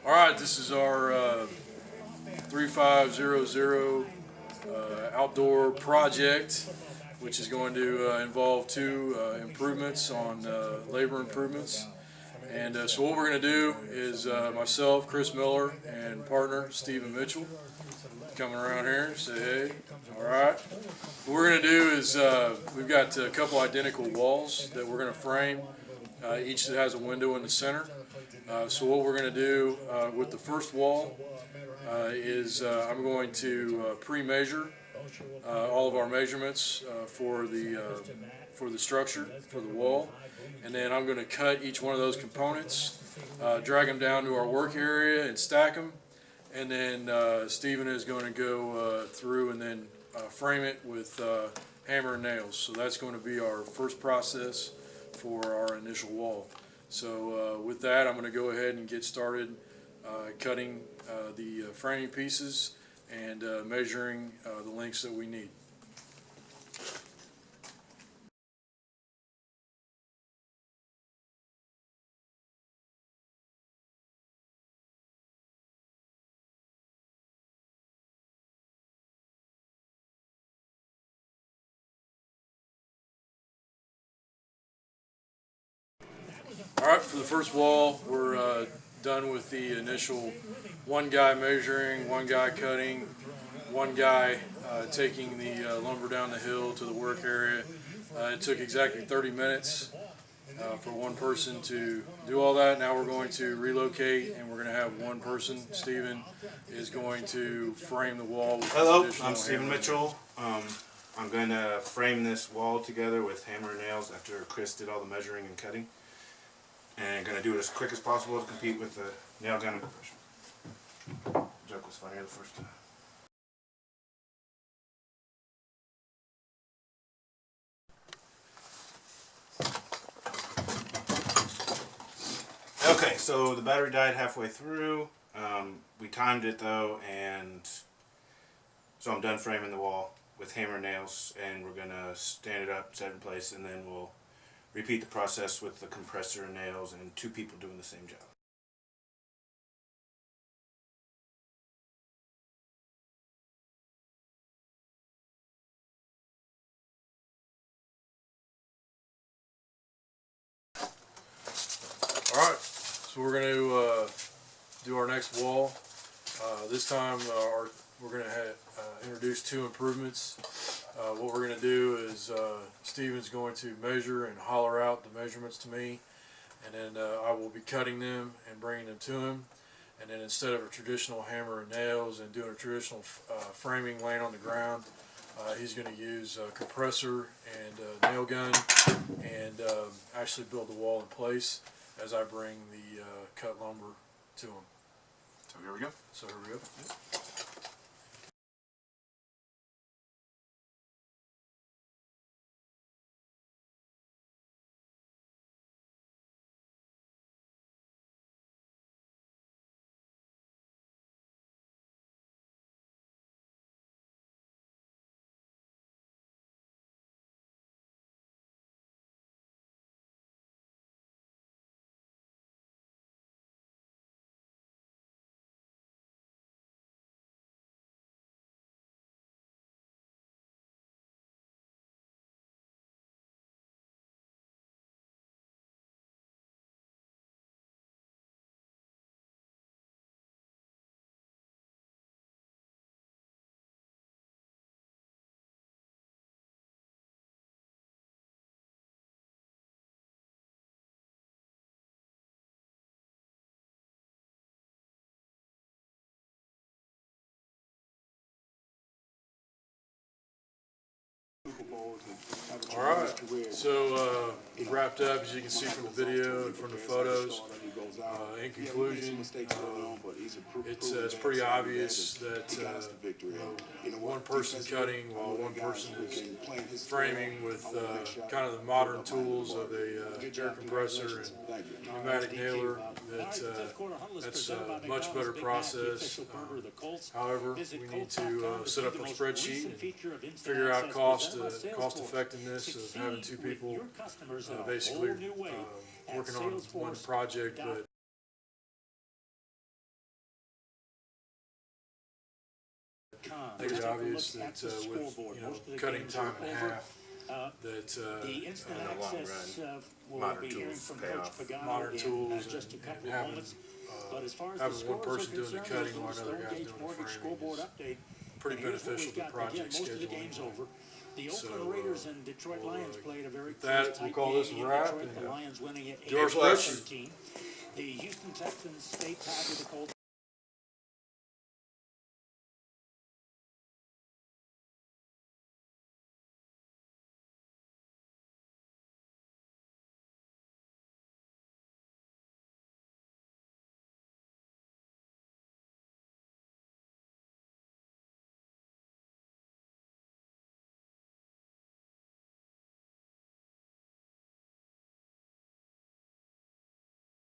All right, this is our 3500 outdoor project, which is going to involve two improvements on labor improvements. And so what we're going to do is myself, Chris Miller, and partner Stephen Mitchell coming around here. Say hey. All right. What we're going to do is we've got a couple identical walls that we're going to frame. Each that has a window in the center. So what we're going to do with the first wall is I'm going to pre-measure all of our measurements for the structure, for the wall, and then I'm going to cut each one of those components, drag them down to our work area and stack them, and then Stephen is going to go through and then frame it with hammer and nails. So that's going to be our first process for our initial wall. So with that, I'm going to go ahead and get started cutting the framing pieces and measuring the lengths that we need. Alright, for the first wall, we're done with the initial one guy measuring, one guy cutting, one guy taking the lumber down the hill to the work area. It took exactly 30 minutes for one person to do all that. Now we're going to relocate and we're going to have one person, Stephen, is going to frame the wall with Hello, I'm Stephen Mitchell. I'm going to frame this wall together with hammer and nails after Chris did all the measuring and cutting. And going to do it as quick as possible to compete with the nail gun and compression. Joke was funnier the first time. Okay, so the battery died halfway through. We timed it though, and so I'm done framing the wall with hammer and nails, and we're going to stand it up, set it in place, and then we'll repeat the process with the compressor and nails and two people doing the same job. Alright, so we're going to do our next wall. This time we're going to introduce two improvements. What we're going to do is Stephen's going to measure and holler out the measurements to me, and then I will be cutting them and bringing them to him. And then instead of a traditional hammer and nails and doing a traditional framing laying on the ground, he's going to use a compressor and nail gun and actually build the wall in place as I bring the cut lumber to him. So here we go. So here we go. Alright, so we wrapped up, as you can see from the video and from the photos. In conclusion, it's pretty obvious that one person cutting while one person is framing with kind of the modern tools of a air compressor and pneumatic nailer, that's a much better process. However, we need to set up a spreadsheet and figure out cost effectiveness of having two people basically working on one project, but pretty obvious that with cutting time in half, that The instant in the long access, we'll modern be hearing tools from pay Coach off. Pagano modern in tools just a and couple of having moments. But as far as the having one scores are person doing the concerned, cutting while this another Stone guy's Gate doing the Mortgage framing scoreboard is update. pretty And here's what beneficial we've to got. project Again, most of the scheduling. game's over. The So, Oakland Raiders and Detroit we'll, Lions played a very that, close, we'll tight call this a game in wrap, Detroit. and, The Lions winning it George 8-13. The Houston Texans stay tied with the Colts.